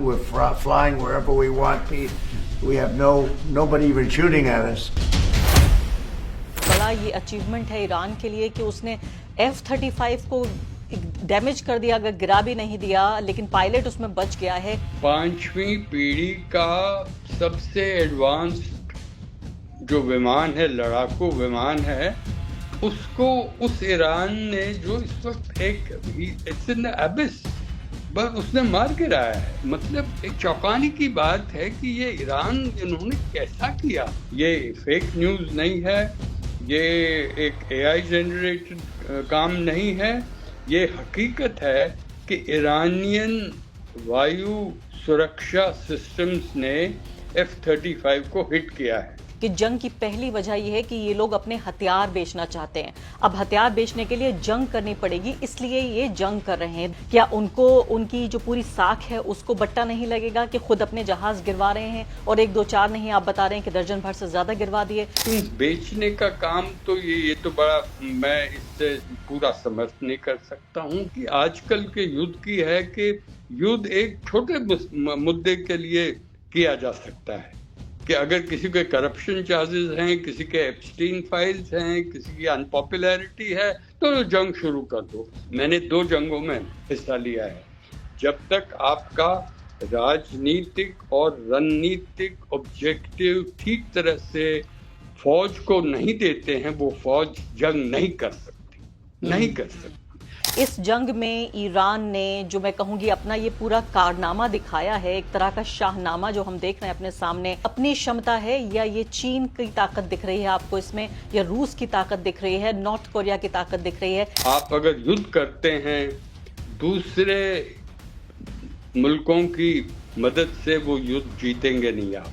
We're flying wherever we want. We have nobody even shooting at us. बड़ा ये achievement है Iran के लिए कि उसने F-35 को डैमेज कर दिया, अगर गिरा भी नहीं दिया, लेकिन पायलट उसमें बच गया है। 5वीं पीढ़ी का सबसे एडवांस्ड जो विमान है, लड़ाकू विमान है, उसको उस ईरान ने जो इस वक्त इट्स इन द एबिस, बस उसने मार गिराया है। मतलब एक चौंकाने की बात है कि ये ईरान इन्होंने कैसा किया। ये फेक न्यूज़ नहीं है, ये एक AI जनरेटेड काम नहीं है, ये हकीकत है कि ईरानियन वायु सुरक्षा सिस्टम्स ने F-35 को हिट किया है। कि जंग की पहली वजह यह है कि ये लोग अपने हथियार बेचना चाहते हैं। अब हथियार बेचने के लिए जंग करनी पड़ेगी, इसलिए ये जंग कर रहे हैं। क्या उनको उनकी जो पूरी साख है उसको बट्टा नहीं लगेगा कि खुद अपने जहाज गिरवा रहे हैं, और 1 2 4 नहीं, आप बता रहे हैं कि दर्जन भर से ज्यादा गिरवा दिए। बेचने का काम तो ये तो बड़ा, मैं इससे पूरा समर्थ नहीं कर सकता हूँ कि आजकल के युद्ध की है कि युद्ध एक छोटे मुद्दे के लिए किया जा सकता है कि अगर किसी के करप्शन चार्जेस हैं, किसी के एप्स्टीन फाइल्स हैं, किसी की अनपॉपुलैरिटी है, तो जंग शुरू कर दो। मैंने 2 जंगों में हिस्सा लिया है। जब तक आपका राजनीतिक और रणनीतिक ऑब्जेक्टिव ठीक तरह से फौज को नहीं देते हैं, वो फौज जंग नहीं कर सकती। इस जंग में ईरान ने, जो मैं कहूंगी, अपना ये पूरा कारनामा दिखाया है, एक तरह का शाहनामा जो हम देख रहे हैं अपने सामने। अपनी क्षमता है, या ये चीन की ताकत दिख रही है आपको इसमें, या रूस की ताकत दिख रही है, नॉर्थ कोरिया की ताकत दिख रही है? आप अगर युद्ध करते हैं दूसरे मुल्कों की मदद से, वो युद्ध जीतेंगे नहीं आप।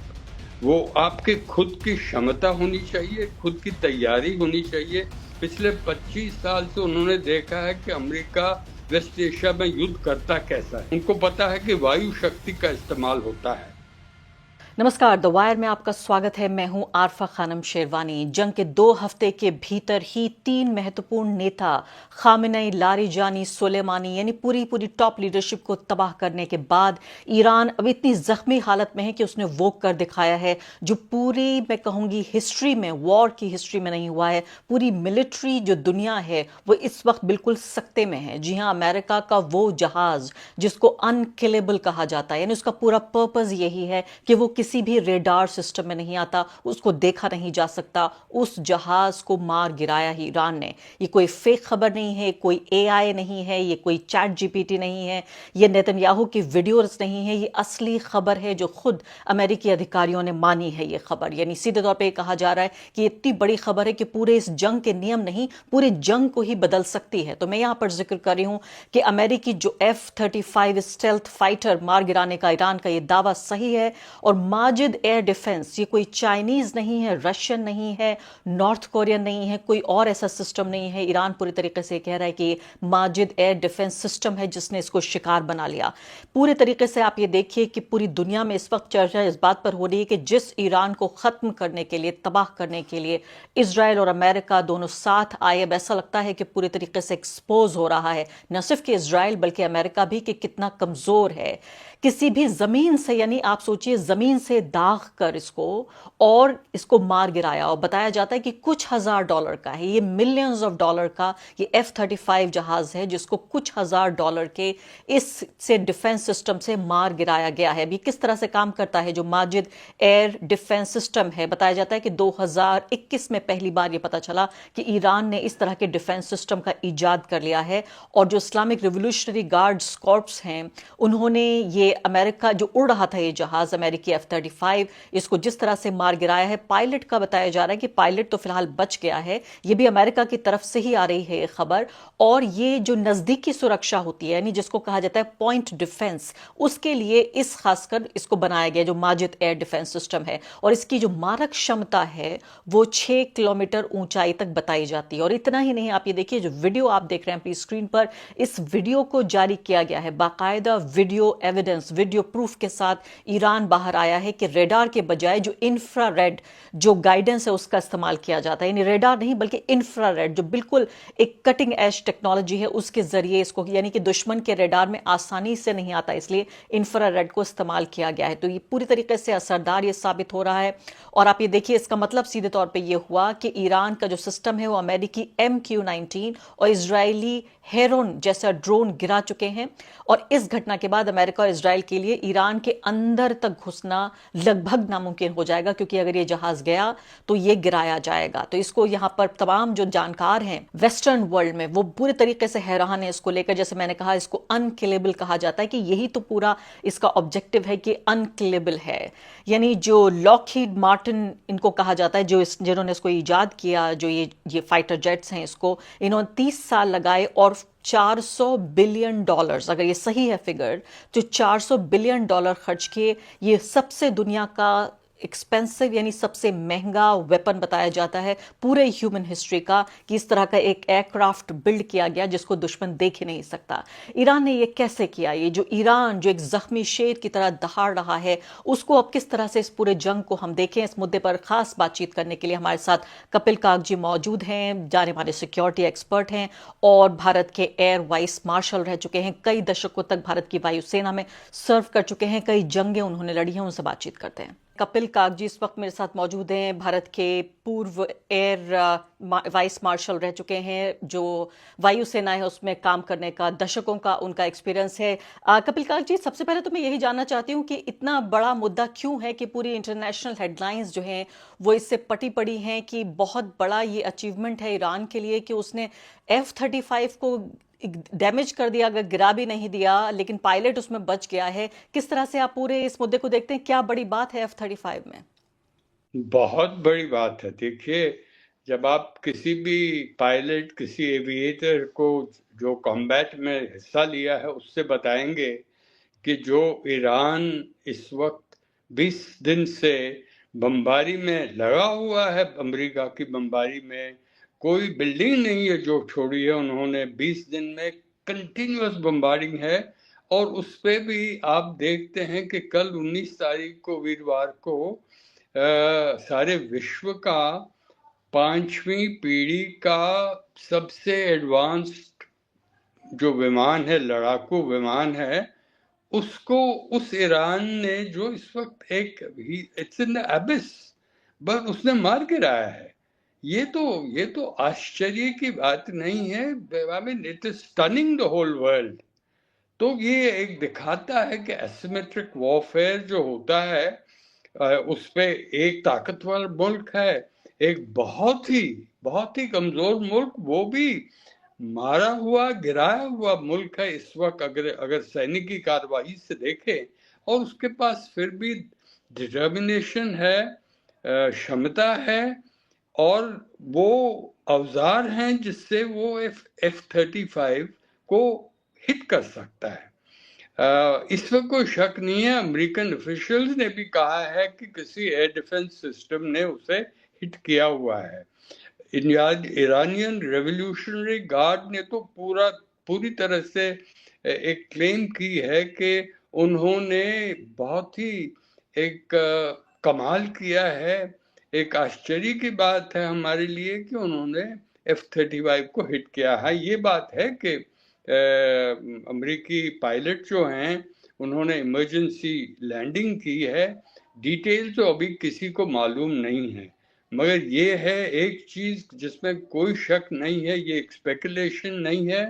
वो आपके खुद की क्षमता होनी चाहिए, खुद की तैयारी होनी चाहिए। पिछले 25 साल से उन्होंने देखा है कि अमेरिका वेस्ट एशिया में युद्ध करता कैसा है। उनको पता है कि वायु शक्ति का इस्तेमाल होता है। नमस्कार, द वायर में आपका स्वागत है। मैं हूं आरफा खानम शेरवानी। जंग के 2 हफ्ते के भीतर ही 3 महत्वपूर्ण नेता, खामेनेई, लारिजानी, सुलेमानी, यानी पूरी टॉप लीडरशिप को तबाह करने के बाद ईरान अब इतनी जख्मी हालत में है कि उसने वो कर दिखाया है जो पूरी, मैं कहूंगी, हिस्ट्री में, वॉर की हिस्ट्री में नहीं हुआ है। पूरी मिलिट्री जो दुनिया है वो इस वक्त बिल्कुल सख्ते में है। जी हाँ, अमेरिका का वो जहाज जिसको अनकिलेबल कहा जाता है, यानी उसका पूरा पर्पज यही है कि वो किसी भी रेडार सिस्टम में नहीं आता, उसको देखा नहीं जा सकता, उस जहाज को मार गिराया ही ईरान ने। ये कोई फेक खबर नहीं है, कोई AI नहीं है, ये कोई चैट GPT नहीं है, ये नेतन्याहू की वीडियोस नहीं है, ये असली खबर है जो खुद अमेरिकी अधिकारियों ने मानी है। ये खबर, यानी सीधे तौर पे कहा जा रहा है कि इतनी बड़ी खबर है कि पूरे इस जंग के नियम नहीं, पूरे जंग को ही बदल सकती है। तो मैं यहां पर जिक्र कर रही हूं कि अमेरिकी जो F-35 स्टेल्थ फाइटर मार गिराने का ईरान का ये दावा सही है। और माजिद एयर डिफेंस, ये कोई चाइनीज नहीं है, रशियन नहीं है, नॉर्थ कोरियन नहीं है, कोई और ऐसा सिस्टम नहीं है। ईरान पूरी तरीके से कह रहा है कि माजिद एयर डिफेंस सिस्टम है जिसने इसको शिकार बना लिया। पूरे तरीके से आप ये देखिए कि पूरी दुनिया में इस वक्त चर्चा इस बात पर हो रही है कि जिस ईरान को खत्म करने के लिए, तबाह करने के लिए इजराइल और अमेरिका दोनों साथ आए, अब ऐसा लगता है कि पूरी तरीके से एक्सपोज हो रहा है न सिर्फ कि इजराइल बल्कि अमेरिका भी, कि कितना कमजोर है। किसी भी जमीन से, यानी आप सोचिए, जमीन से दाग कर इसको और इसको मार गिराया। और बताया जाता है कि कुछ $1000 का है, ये मिलियंस ऑफ डॉलर का ये F-35 जहाज है जिसको कुछ $1000 के इससे डिफेंस सिस्टम से मार गिराया गया है। अभी किस तरह से काम करता है जो माजिद एयर डिफेंस सिस्टम है? बताया जाता है कि 2021 में पहली बार ये पता चला कि ईरान ने इस तरह के डिफेंस सिस्टम का ईजाद कर लिया है। और जो इस्लामिक रिवोल्यूशनरी गार्ड्स कॉर्प्स हैं, उन्होंने ये अमेरिका जो उड़ रहा था, ये जहाज अमेरिकी F-35, इसको जिस तरह से मार गिराया है। पायलट का बताया जा रहा है कि पायलट तो फिलहाल बच गया है, ये भी अमेरिका की तरफ से ही आ रही है ये खबर। और ये जो नजदीकी सुरक्षा होती है, यानी जिसको कहा जाता है पॉइंट डिफेंस, उसके लिए इस खासकर इसको बनाया गया जो माजिद एयर डिफेंस सिस्टम है। और इसकी जो मारक क्षमता है वो 6 किलोमीटर ऊंचाई तक बताई जाती है। और इतना ही नहीं, आप ये देखिए, जो वीडियो आप देख रहे हैं अपनी स्क्रीन पर, इस वीडियो को जारी किया गया है, बाकायदा video evidence evidence, video proof के साथ ईरान बाहर आया है कि रेडार के बजाय जो इंफ्रारेड जो गाइडेंस है उसका इस्तेमाल किया जाता है, यानी रेडार नहीं बल्कि इंफ्रारेड जो बिल्कुल एक कटिंग एज टेक्नोलॉजी है उसके जरिए इसको, यानी कि दुश्मन के रेडार में आसानी से नहीं आता, इसलिए इंफ्रारेड को इस्तेमाल किया गया है। तो ये पूरी तरीके से असरदार ये साबित हो रहा है। और आप ये देखिए, इसका मतलब सीधे तौर पे ये हुआ कि ईरान का जो सिस्टम है वो अमेरिकी MQ-19 और इजरायली हेरोन जैसा ड्रोन गिरा चुके हैं। और इस घटना के बाद अमेरिका और इजराइल के लिए ईरान के अंदर तक घुसना लगभग नामुमकिन हो जाएगा, क्योंकि अगर ये जहाज गया तो ये गिराया जाएगा। तो इसको यहां पर तमाम जो जानकार हैं वेस्टर्न वर्ल्ड में वो पूरे तरीके से हैरान है इसको लेकर। जैसे मैंने कहा, इसको अनकिलेबल कहा जाता है कि यही तो पूरा इसका ऑब्जेक्टिव है कि अनकिलेबल है। यानी जो लॉकहीड मार्टिन इनको कहा जाता है, जो जिन्होंने इसको इजाद किया, जो ये फाइटर जेट्स हैं, इसको इन्होंने 30 साल लगाए और $400 बिलियन, अगर ये सही है फिगर, तो $400 बिलियन खर्च किए। ये सबसे दुनिया का एक्सपेंसिव यानी सबसे महंगा वेपन बताया जाता है पूरे ह्यूमन हिस्ट्री का, कि इस तरह का एक एयरक्राफ्ट बिल्ड किया गया जिसको दुश्मन देख ही नहीं सकता। ईरान ने ये कैसे किया? ये जो ईरान जो एक जख्मी शेर की तरह दहाड़ रहा है, उसको अब किस तरह से इस पूरे जंग को हम देखें, इस मुद्दे पर खास बातचीत करने के लिए हमारे साथ कपिल कागजी मौजूद हैं, जाने माने सिक्योरिटी एक्सपर्ट हैं और भारत के एयर वाइस मार्शल रह चुके हैं, कई दशकों तक भारत की वायुसेना में सर्व कर चुके हैं, कई जंगें उन्होंने लड़ी हैं। उनसे बातचीत करते हैं। कपिल कागजी इस वक्त मेरे साथ मौजूद हैं, भारत के पूर्व एयर वाइस मार्शल रह चुके हैं, जो वायुसेना है उसमें काम करने का दशकों का उनका एक्सपीरियंस है। कपिल कागजी, सबसे पहले तो मैं यही जानना चाहती हूँ कि इतना बड़ा मुद्दा क्यों है कि पूरी इंटरनेशनल हेडलाइंस जो हैं वो इससे पटी पड़ी हैं कि बहुत बड़ा ये अचीवमेंट है ईरान के लिए कि उसने F-35 को डैमेज कर दिया, अगर गिरा भी नहीं दिया, लेकिन पायलट उसमें बच गया है। किस तरह से आप पूरे इस मुद्दे को देखते हैं? क्या बड़ी बात है F-35 में? बहुत बड़ी बात है। देखिए, जब आप किसी भी पायलट, किसी एविएटर को जो कॉम्बैट में हिस्सा लिया है उससे बताएंगे कि जो ईरान इस वक्त 20 दिन से बमबारी में लगा हुआ है, अमेरिका की बमबारी में, कोई बिल्डिंग नहीं है जो छोड़ी है उन्होंने। 20 दिन में कंटिन्यूअस बमबारिंग है। और उस पे भी आप देखते हैं कि कल 19 तारीख को, वीरवार को, सारे विश्व का 5वीं पीढ़ी का सबसे एडवांस्ड जो विमान है, लड़ाकू विमान है, उसको उस ईरान ने, जो इस वक्त इट्स इन द एबिस, बस उसने मार गिराया है। ये तो आश्चर्य की बात नहीं है। I mean it is stunning the whole world. तो ये एक दिखाता है कि एसिमेट्रिक वॉरफेयर जो होता है, उस पे एक ताकतवर मुल्क है, एक बहुत ही कमजोर मुल्क, वो भी मारा हुआ, गिराया हुआ मुल्क है इस वक्त, अगर सैनिकी कार्रवाई से देखें। और उसके पास फिर भी डिटर्मिनेशन है, क्षमता है, और वो औजार हैं जिससे वो F-35 को हिट कर सकता है। इस पर कोई शक नहीं है। अमेरिकन ऑफिशियल्स ने भी कहा है कि किसी एयर डिफेंस सिस्टम ने उसे हिट किया हुआ है। ईरानियन रेवोल्यूशनरी गार्ड ने तो पूरी तरह से एक क्लेम की है कि उन्होंने बहुत ही एक कमाल किया है। एक आश्चर्य की बात है हमारे लिए कि उन्होंने F-35 को हिट किया है। ये बात है कि अमेरिकी पायलट जो हैं उन्होंने इमरजेंसी लैंडिंग की है। डिटेल तो अभी किसी को मालूम नहीं है, मगर ये है एक चीज जिसमें कोई शक नहीं है, ये एक स्पेकुलेशन नहीं है,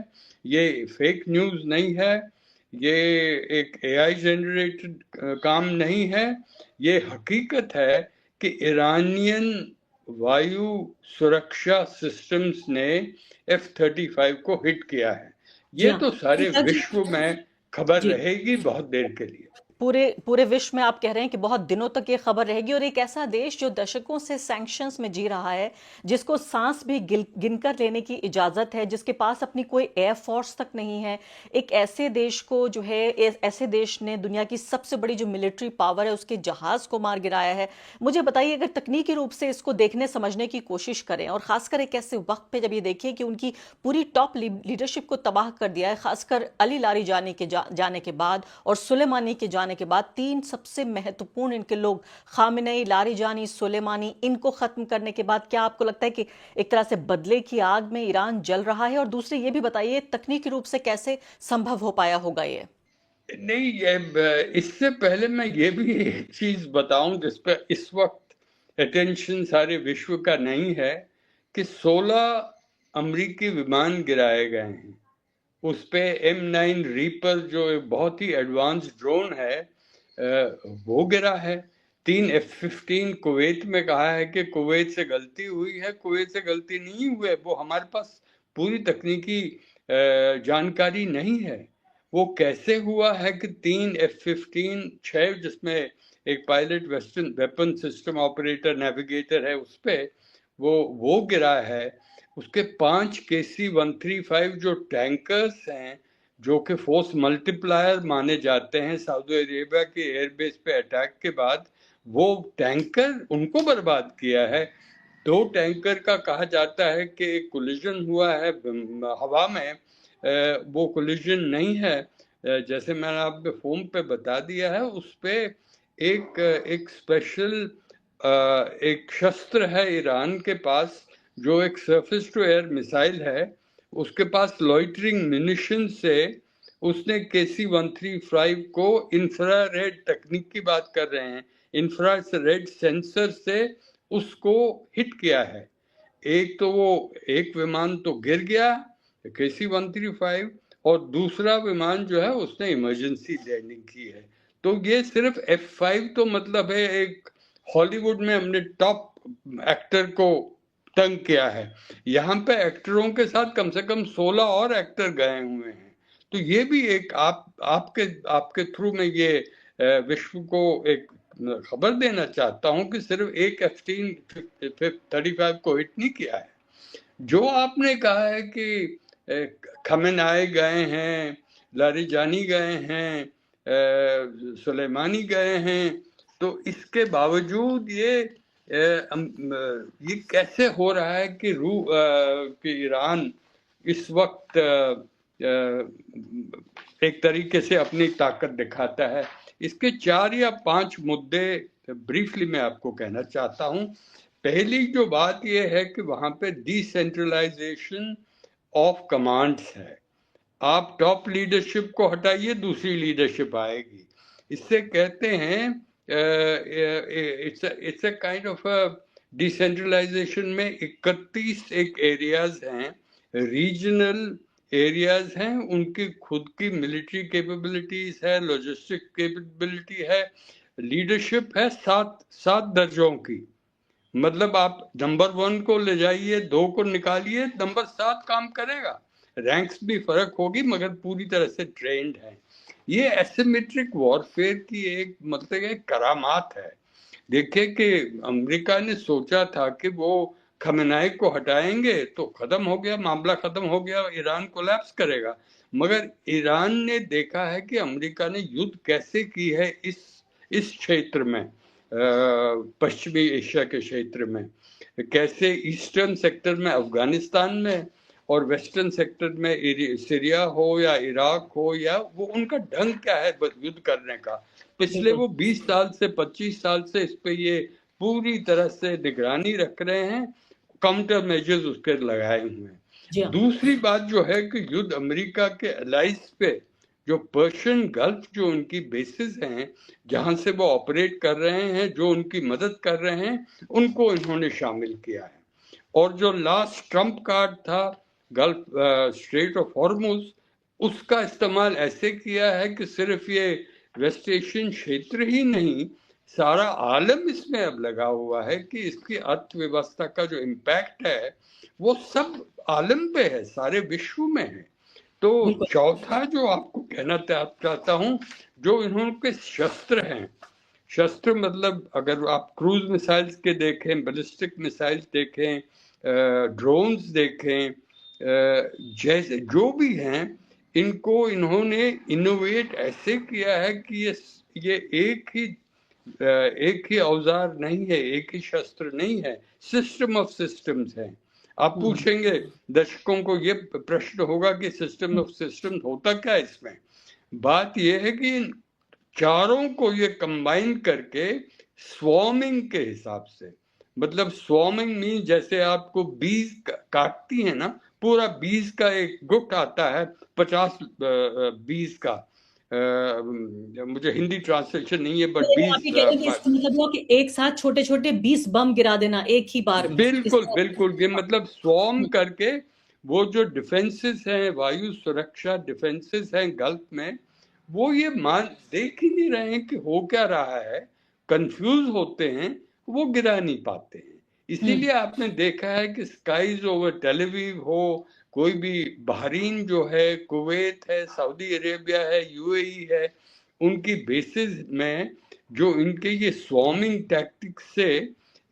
ये फेक न्यूज नहीं है, ये एक AI जनरेटेड काम नहीं है। ये हकीकत है कि ईरानियन वायु सुरक्षा सिस्टम्स ने F-35 को हिट किया है। ये तो सारे विश्व में खबर रहेगी बहुत देर के लिए। पूरे पूरे विश्व में आप कह रहे हैं कि बहुत दिनों तक ये खबर रहेगी, और एक ऐसा देश जो दशकों से सैंक्शंस में जी रहा है, जिसको सांस भी गिनकर लेने की इजाजत है, जिसके पास अपनी कोई एयर फोर्स तक नहीं है, एक ऐसे देश को जो है ऐसे देश ने दुनिया की सबसे बड़ी जो मिलिट्री पावर है उसके जहाज को मार गिराया है। मुझे बताइए, अगर तकनीकी रूप से इसको देखने समझने की कोशिश करें, और खासकर एक ऐसे वक्त पे जब ये देखिए कि उनकी पूरी टॉप लीडरशिप को तबाह कर दिया है, खासकर अली लारीजानी के जाने के बाद और सुलेमानी के जाने के बाद, तीन सबसे महत्वपूर्ण इनके लोग, खामेनेई, लारीजानी, सुलेमानी, इनको खत्म करने के बाद क्या आपको लगता है कि एक तरह से बदले की आग में ईरान जल रहा है? और दूसरी ये भी बताइए, तकनीकी रूप से कैसे संभव हो पाया होगा ये? नहीं, इससे पहले मैं ये भी एक चीज बताऊं जिस पर इस वक्त अटेंशन सारे विश्व का नहीं है, कि 16 अमेरिकी विमान गिराए गए हैं। उस पे M9 रीपर जो एक बहुत ही एडवांस ड्रोन है वो गिरा है। 3 F-15 कुवैत में कहा है कि कुवैत से गलती हुई है, कुवैत से गलती नहीं हुई है, वो हमारे पास पूरी तकनीकी जानकारी नहीं है। वो कैसे हुआ है कि 3 F-15, 6 जिसमें एक pilot western weapon system operator navigator है उस पे वो गिरा है। उसके 5 KC-135 जो टैंकर्स हैं, जो कि फोर्स मल्टीप्लायर माने जाते हैं सऊदी अरेबिया के एयरबेस पे अटैक के बाद, वो टैंकर उनको बर्बाद किया है। 2 टैंकर का कहा जाता है कि एक कोलिजन हुआ है हवा में, वो कोलिजन नहीं है। जैसे मैंने आपके फोन पे बता दिया है, उस पे एक स्पेशल एक शस्त्र है ईरान के पास, जो एक सरफेस टू एयर मिसाइल है। उसके पास लॉइटरिंग म्यूनिशन से उसने KC-135 को इंफ्रारेड तकनीक की बात कर रहे हैं, इंफ्रारेड सेंसर से उसको हिट किया है। एक तो वो एक विमान तो गिर गया KC-135, और दूसरा विमान जो है उसने इमरजेंसी लैंडिंग की है। तो ये सिर्फ F-5 तो मतलब है एक हॉलीवुड में हमने टॉप एक्टर को तंग किया है, यहाँ पे एक्टरों के साथ कम से कम 16 और एक्टर गए हुए हैं। तो ये भी एक आपके थ्रू में ये विश्व को एक खबर देना चाहता हूं कि सिर्फ एक F-35 को हिट नहीं किया है। जो आपने कहा है कि खमेनाई गए हैं, लारीजानी गए हैं, सुलेमानी गए हैं, तो इसके बावजूद ये कैसे हो रहा है कि ईरान इस वक्त एक तरीके से अपनी ताकत दिखाता है? इसके 4 या 5 मुद्दे ब्रीफली मैं आपको कहना चाहता हूं। पहली जो बात यह है कि वहां पे डिसेंट्रलाइजेशन ऑफ कमांड्स है। आप टॉप लीडरशिप को हटाइए, दूसरी लीडरशिप आएगी। इससे कहते हैं it's a kind of decentralization में 31 एक एरियाज हैं, रीजनल एरियाज हैं, उनकी खुद की मिलिट्री कैपेबिलिटीज है, लॉजिस्टिक कैपेबिलिटी है, लीडरशिप है 7 दर्जों की। मतलब आप नंबर 1 को ले जाइए, 2 को निकालिए, नंबर 7 काम करेगा। रैंक्स भी फर्क होगी मगर पूरी तरह से ट्रेंड है। ये एसिमेट्रिक वॉरफेयर की एक मतलब एक करामात है। देखिए कि अमेरिका ने सोचा था कि वो खमेनाई को हटाएंगे तो खत्म हो गया, मामला खत्म हो गया, ईरान कोलैप्स करेगा। मगर ईरान ने देखा है कि अमेरिका ने युद्ध कैसे की है इस क्षेत्र में, पश्चिमी एशिया के क्षेत्र में, कैसे ईस्टर्न सेक्टर में अफगानिस्तान में और वेस्टर्न सेक्टर में सीरिया हो या इराक हो, या वो उनका ढंग क्या है युद्ध करने का। पिछले वो 20 साल से 25 साल से इस पे ये पूरी तरह से निगरानी रख रहे हैं, काउंटर मेजर्स उसके लगाए हुए हैं। दूसरी बात जो है कि युद्ध अमेरिका के एलाइज पे, जो पर्शियन गल्फ जो उनकी बेसिस हैं, जहां से वो ऑपरेट कर रहे हैं, जो उनकी मदद कर रहे हैं, उनको इन्होंने शामिल किया है। और जो लास्ट ट्रम्प कार्ड था गल्फ स्ट्रेट ऑफ हॉर्मुज, उसका इस्तेमाल ऐसे किया है कि सिर्फ ये वेस्ट एशियन क्षेत्र ही नहीं, सारा आलम इसमें अब लगा हुआ है कि इसकी अर्थव्यवस्था का जो इम्पैक्ट है वो सब आलम पे है, सारे विश्व में है। तो बिल्कुल। चौथा जो आपको कहना चाहता हूं, जो इन्होंने शस्त्र हैं, शस्त्र मतलब अगर आप क्रूज मिसाइल्स के देखें, बैलिस्टिक मिसाइल्स देखें, ड्रोन्स देखें, जैसे जो भी हैं, इनको इन्होंने इनोवेट ऐसे किया है कि ये एक ही औजार नहीं है, एक ही शस्त्र नहीं है, सिस्टम ऑफ सिस्टम्स है। आप पूछेंगे दर्शकों को, ये प्रश्न होगा कि सिस्टम ऑफ सिस्टम होता क्या है इसमें। बात ये है कि इन चारों को ये कंबाइन करके स्वॉर्मिंग के हिसाब से, मतलब स्वॉर्मिंग मीन जैसे आपको बीज काटती है ना, पूरा बीज का एक गुट आता है 50 बीज का, मुझे हिंदी ट्रांसलेशन नहीं है, बट तो आप ये कह रहे हैं कि इसका मतलब हुआ कि एक साथ छोटे छोटे 20 बम गिरा देना एक ही बार में। बिल्कुल बिल्कुल, ये मतलब स्वॉर्म करके वो जो डिफेंसेस हैं, वायु सुरक्षा डिफेंसेस हैं गल्फ में, वो ये देख ही नहीं रहे हैं कि हो क्या रहा है, कंफ्यूज होते हैं, वो गिरा नहीं पाते हैं। इसीलिए आपने देखा है कि स्काईज ओवर टेलवीव हो, कोई भी बहरीन जो है, कुवैत है, सऊदी अरेबिया है, यूएई है, उनकी बेसिस में जो इनके ये स्वॉर्मिंग टैक्टिक्स से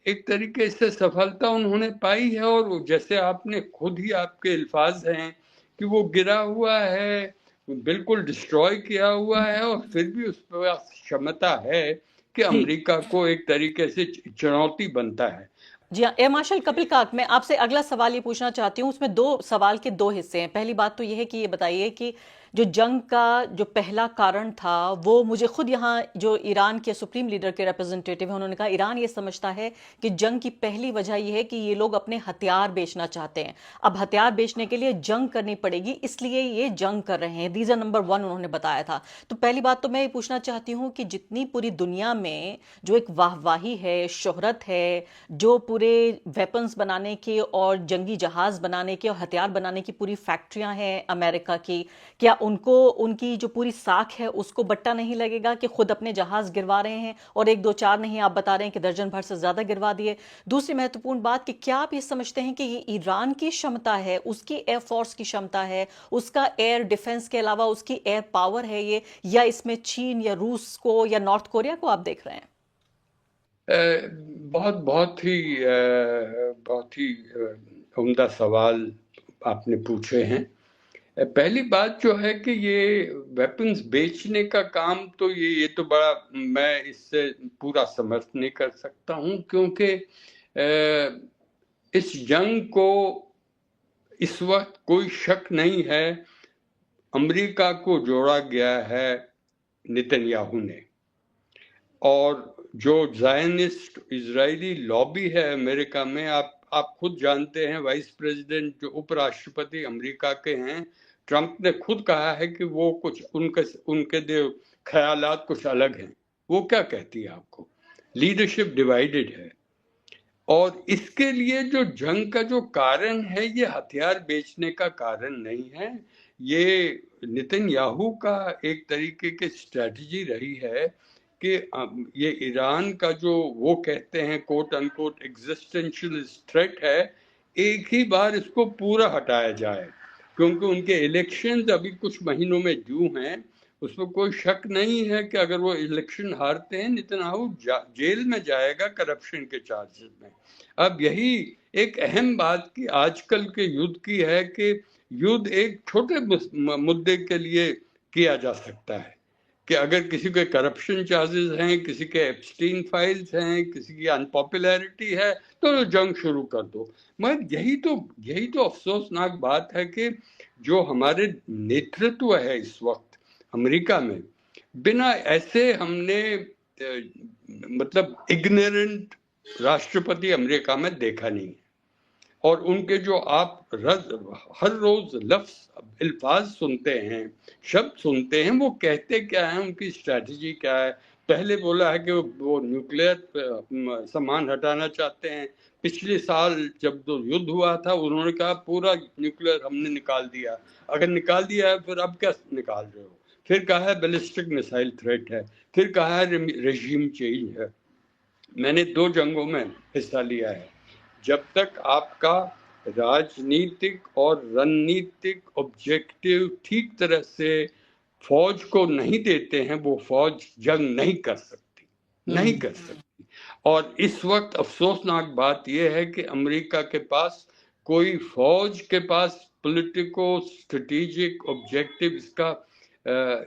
एक तरीके से सफलता उन्होंने पाई है। और जैसे आपने खुद ही, आपके अल्फाज हैं कि वो गिरा हुआ है, बिल्कुल डिस्ट्रॉय किया हुआ है, और फिर भी उस पर क्षमता है कि जी अमेरिका को एक तरीके से चुनौती बनता है। जी हाँ, एयर मार्शल कपिल काक, मैं आपसे अगला सवाल ये पूछना चाहती हूँ, उसमें दो सवाल के दो हिस्से हैं। पहली बात तो ये है कि ये बताइए कि जो जंग का जो पहला कारण था, वो मुझे खुद यहाँ जो ईरान के सुप्रीम लीडर के रिप्रेजेंटेटिव हैं, उन्होंने कहा ईरान ये समझता है कि जंग की पहली वजह ये है कि ये लोग अपने हथियार बेचना चाहते हैं। अब हथियार बेचने के लिए जंग करनी पड़ेगी, इसलिए ये जंग कर रहे हैं। दीज आर नंबर वन, उन्होंने बताया था। तो पहली बात तो मैं ये पूछना चाहती हूँ कि जितनी पूरी दुनिया में जो एक वाहवाही है, शोहरत है, जो पूरे वेपन्स बनाने के और जंगी जहाज बनाने के और हथियार बनाने की पूरी फैक्ट्रियां हैं अमेरिका की, क्या उनको उनकी जो पूरी साख है उसको बट्टा नहीं लगेगा कि खुद अपने जहाज गिरवा रहे हैं, और एक दो चार नहीं, आप बता रहे हैं कि दर्जन भर से ज्यादा गिरवा दिए। दूसरी महत्वपूर्ण बात कि क्या आप ये समझते हैं कि ये ईरान की क्षमता है, उसकी एयरफोर्स की क्षमता है, उसका एयर डिफेंस के अलावा उसकी एयर पावर है ये, या इसमें चीन या रूस को या नॉर्थ कोरिया को आप देख रहे हैं? बहुत ही उम्दा सवाल आपने पूछे हैं। पहली बात जो है कि ये वेपन्स बेचने का काम, तो ये तो बड़ा, मैं इससे पूरा समर्थन नहीं कर सकता हूं, क्योंकि इस जंग को इस वक्त कोई शक नहीं है, अमेरिका को जोड़ा गया है नेतन्याहू ने, और जो ज़ायनिस्ट इजरायली लॉबी है अमेरिका में, आप खुद जानते हैं, वाइस प्रेसिडेंट जो उपराष्ट्रपति अमेरिका के हैं, ट्रंप ने खुद कहा है कि वो कुछ उनके जो ख्यालात कुछ अलग हैं। वो क्या कहती है आपको, लीडरशिप डिवाइडेड है। और इसके लिए जो जंग का जो कारण है, ये हथियार बेचने का कारण नहीं है, ये नेतन्याहू का एक तरीके की स्ट्रेटजी रही है कि ये ईरान का जो वो कहते हैं कोट अनकोट एग्जिस्टेंशियल थ्रेट है, एक ही बार इसको पूरा हटाया जाए, क्योंकि उनके इलेक्शंस अभी कुछ महीनों में ड्यू हैं। उसमें कोई शक नहीं है कि अगर वो इलेक्शन हारते हैं, नेतन्याहू जेल में जाएगा करप्शन के चार्जेस में। अब यही एक अहम बात की आजकल के युद्ध की है कि युद्ध एक छोटे मुद्दे के लिए किया जा सकता है, कि अगर किसी के करप्शन चार्जेस हैं, किसी के एप्स्टीन फाइल्स हैं, किसी की अनपॉपुलैरिटी है, तो जंग शुरू कर दो। मगर यही तो अफसोसनाक बात है कि जो हमारे नेतृत्व है इस वक्त अमेरिका में, बिना ऐसे हमने मतलब इग्नोरेंट राष्ट्रपति अमेरिका में देखा नहीं है। और उनके जो आप हर रोज लफ्ज अल्फाज सुनते हैं, शब्द सुनते हैं, वो कहते क्या है, उनकी स्ट्रैटेजी क्या है। पहले बोला है कि वो न्यूक्लियर सामान हटाना चाहते हैं। पिछले साल जब तो युद्ध हुआ था, उन्होंने कहा पूरा न्यूक्लियर हमने निकाल दिया। अगर निकाल दिया है, फिर अब क्या निकाल रहे हो? फिर कहा है बैलिस्टिक मिसाइल थ्रेट है, फिर कहा है रेजिम चेंज है। मैंने 2 जंगों में हिस्सा लिया है। जब तक आपका राजनीतिक और रणनीतिक ऑब्जेक्टिव ठीक तरह से फौज को नहीं देते हैं, वो फौज जंग नहीं कर सकती, नहीं कर सकती। और इस वक्त अफसोसनाक बात यह है कि अमेरिका के पास कोई फौज के पास पॉलिटिको स्ट्रेटेजिक ऑब्जेक्टिव,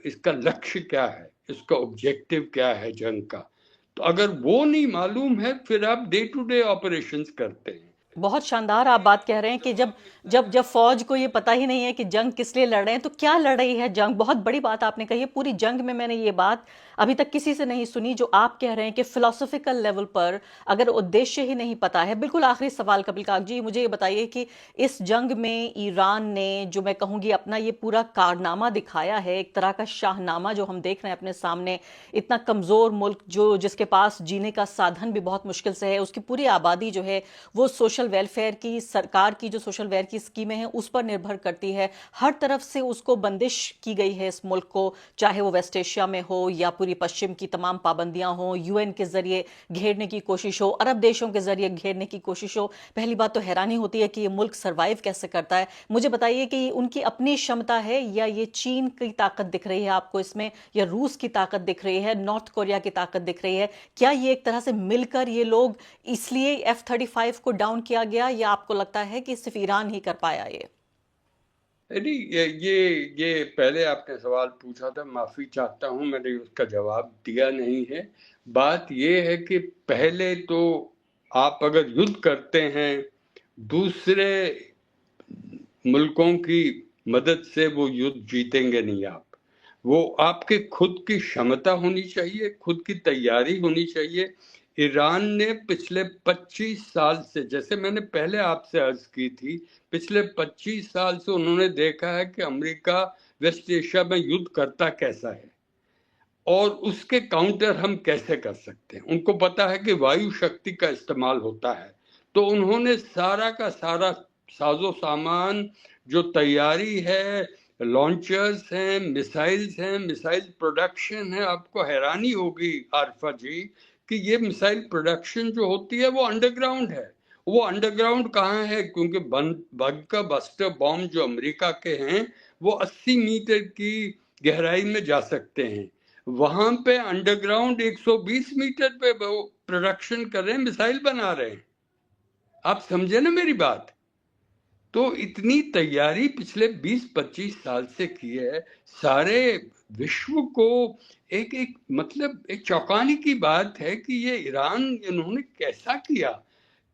इसका लक्ष्य क्या है, इसका ऑब्जेक्टिव क्या है जंग का। तो अगर वो नहीं मालूम है, फिर आप डे टू डे ऑपरेशंस करते हैं। बहुत शानदार आप बात कह रहे हैं कि जब जब जब फौज को ये पता ही नहीं है कि जंग किस लिए लड़ रहे हैं तो क्या लड़ रही है जंग। बहुत बड़ी बात आपने कही है। पूरी जंग में मैंने ये बात अभी तक किसी से नहीं सुनी जो आप कह रहे हैं कि फिलोसॉफिकल लेवल पर अगर उद्देश्य ही नहीं पता है। बिल्कुल आखिरी सवाल कपिल काक जी, मुझे ये बताइए कि इस जंग में ईरान ने जो मैं कहूंगी अपना ये पूरा कारनामा दिखाया है, एक तरह का शाहनामा जो हम देख रहे हैं अपने सामने। इतना कमजोर मुल्क जो जिसके पास जीने का साधन भी बहुत मुश्किल से है, उसकी पूरी आबादी जो है वो सोशल वेलफेयर की, सरकार की जो सोशल वेलफेयर की स्कीमें हैं उस पर निर्भर करती है। हर तरफ से उसको बंदिश की गई है इस मुल्क को, चाहे वो वेस्ट एशिया में हो या पूरी पश्चिम की तमाम पाबंदियां हो, यूएन के जरिए घेरने की कोशिश हो, अरब देशों के जरिए घेरने की कोशिश हो। पहली बात तो हैरानी होती है कि ये मुल्क सर्वाइव कैसे करता है। मुझे बताइए कि उनकी अपनी क्षमता है या ये चीन की ताकत दिख रही है आपको इसमें, या रूस की ताकत दिख रही है, नॉर्थ कोरिया की ताकत दिख रही है? क्या ये एक तरह से मिलकर ये लोग, इसलिए F-35 को डाउन किया गया, या आपको लगता है कि सिर्फ ईरान ही कर पाया ये? नहीं, ये पहले आपने सवाल पूछा था, माफी चाहता हूं मैंने उसका जवाब दिया नहीं है। बात ये है कि पहले तो आप अगर युद्ध करते हैं दूसरे मुल्कों की मदद से, वो युद्ध जीतेंगे नहीं आप। वो आपके खुद की क्षमता होनी चाहिए, खुद की तैयारी होनी चाहिए। ईरान ने पिछले 25 साल से, जैसे मैंने पहले आपसे अर्ज की थी, पिछले 25 साल से उन्होंने देखा है कि अमेरिका वेस्ट एशिया में युद्ध करता कैसा है और उसके काउंटर हम कैसे कर सकते हैं। उनको पता है कि वायु शक्ति का इस्तेमाल होता है, तो उन्होंने सारा का सारा साजो सामान, जो तैयारी है, लॉन्चर्स हैं, मिसाइल प्रोडक्शन है। आपको हैरानी होगी आरफा जी कि ये मिसाइल प्रोडक्शन जो होती है वो अंडरग्राउंड है। वो अंडरग्राउंड कहाँ है? क्योंकि बंकर बस्टर बॉम्ब जो अमेरिका के हैं वो 80 मीटर की गहराई में जा सकते हैं। वहां पे अंडरग्राउंड 120 मीटर पे वो प्रोडक्शन कर रहे हैं, मिसाइल बना रहे हैं। आप समझे ना मेरी बात? तो इतनी तैयारी पिछले 20-25 साल से की है। सारे विश्व को एक एक मतलब एक चौंकाने की बात है कि ये ईरान इन्होंने कैसा किया,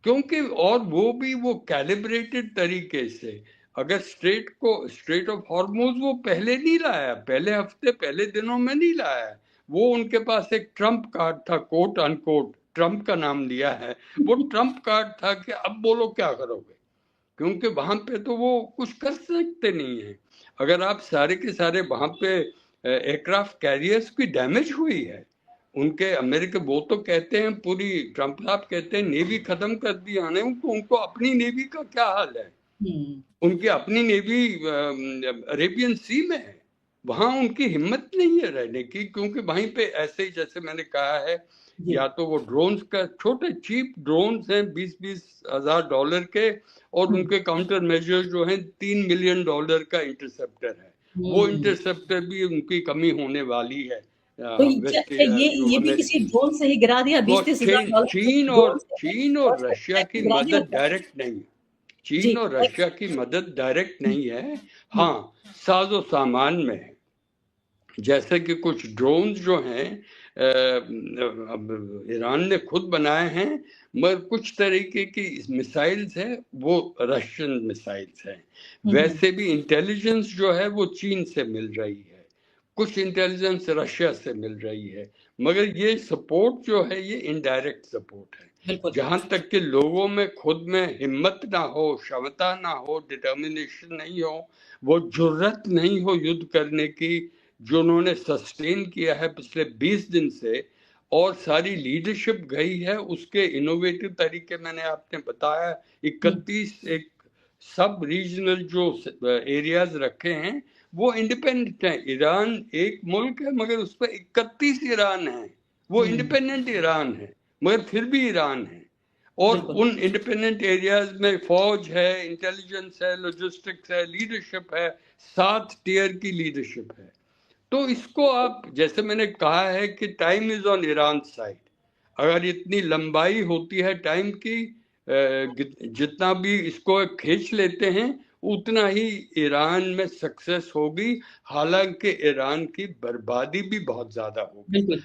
क्योंकि और वो भी वो कैलिब्रेटेड तरीके से। अगर स्ट्रेट ऑफ हॉर्मुज वो पहले नहीं लाया, पहले हफ्ते पहले दिनों में नहीं लाया। वो उनके पास एक ट्रम्प कार्ड था, कोट अनकोट, ट्रम्प का नाम लिया है, वो ट्रम्प कार्ड था कि अब बोलो क्या करोगे, क्योंकि वहां पे तो वो कुछ कर सकते नहीं है। अगर आप सारे के सारे वहां पे एयरक्राफ्ट कैरियर्स की डैमेज हुई है उनके, अमेरिका वो तो कहते हैं पूरी, ट्रम्प साहब कहते हैं नेवी खत्म कर दी हमने। उनको अपनी नेवी का क्या हाल है? उनकी अपनी नेवी अरेबियन सी में है, वहां उनकी हिम्मत नहीं है रहने की, क्योंकि वहीं पे ऐसे ही जैसे मैंने कहा है, या तो वो ड्रोन्स का, छोटे चीप ड्रोन्स हैं 20-20 हजार डॉलर के, और उनके काउंटर मेजर जो हैं $3 मिलियन का इंटरसेप्टर है। वो इंटरसेप्टर भी उनकी कमी होने वाली है। तो ये भी किसी ड्रोन से ही गिरा दिया? 20-30 हजार डॉलर चीन और रशिया की मदद डायरेक्ट नहीं, चीन और रशिया की मदद डायरेक्ट नहीं है। हाँ, साजो सामान में है, जैसे कि कुछ ड्रोन्स जो हैं ईरान ने खुद बनाए हैं, मगर कुछ तरीके की मिसाइल्स हैं वो रशियन मिसाइल्स हैं। वैसे भी इंटेलिजेंस जो है वो चीन से मिल रही है, कुछ इंटेलिजेंस रशिया से मिल रही है, मगर ये सपोर्ट जो है ये इनडायरेक्ट सपोर्ट है। जहां तक कि लोगों में खुद में हिम्मत ना हो, क्षमता ना हो, डिटर्मिनेशन नहीं हो, वो जुर्रत नहीं हो युद्ध करने की, जो उन्होंने सस्टेन किया है पिछले 20 दिन से, और सारी लीडरशिप गई है उसके इनोवेटिव तरीके मैंने आपने बताया। 31 एक सब रीजनल जो एरियाज रखे हैं वो इंडिपेंडेंट है। ईरान एक मुल्क है मगर उस पर 31 ईरान है, वो इंडिपेंडेंट ईरान है मगर फिर भी ईरान है। और बिल्कुल। उन इंडिपेंडेंट एरियाज में फौज है, इंटेलिजेंस है, लॉजिस्टिक्स है, लीडरशिप है, 7 टियर की लीडरशिप है। तो इसको आप, जैसे मैंने कहा है कि time is on Iran side. अगर इतनी लंबाई होती है टाइम की, जितना भी इसको खींच लेते हैं उतना ही ईरान में सक्सेस होगी। हालांकि ईरान की बर्बादी भी बहुत ज्यादा होगी, बिल्कुल।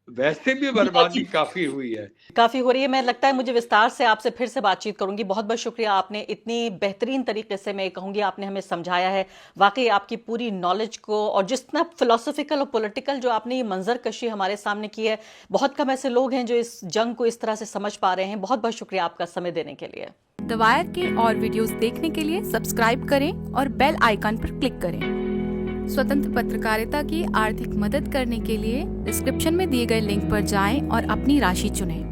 वैसे भी जी, बर्बादी बातचीत काफी हुई है। काफी हो रही है। मैं लगता है मुझे विस्तार से आपसे फिर से बातचीत करूंगी। बहुत बहुत शुक्रिया, आपने इतनी बेहतरीन तरीके से, मैं कहूंगी, आपने हमें समझाया है। वाकई आपकी पूरी नॉलेज को और जितना फिलोसॉफिकल और पॉलिटिकल जो आपने ये मंजर कशी हमारे सामने की है, बहुत कम ऐसे लोग हैं जो इस जंग को इस तरह से समझ पा रहे हैं। बहुत बहुत शुक्रिया आपका समय देने के लिए। द वायर के और वीडियोस देखने के लिए सब्सक्राइब करें और बेल आइकन पर क्लिक करें। स्वतंत्र पत्रकारिता की आर्थिक मदद करने के लिए डिस्क्रिप्शन में दिए गए लिंक पर जाएं और अपनी राशि चुनें।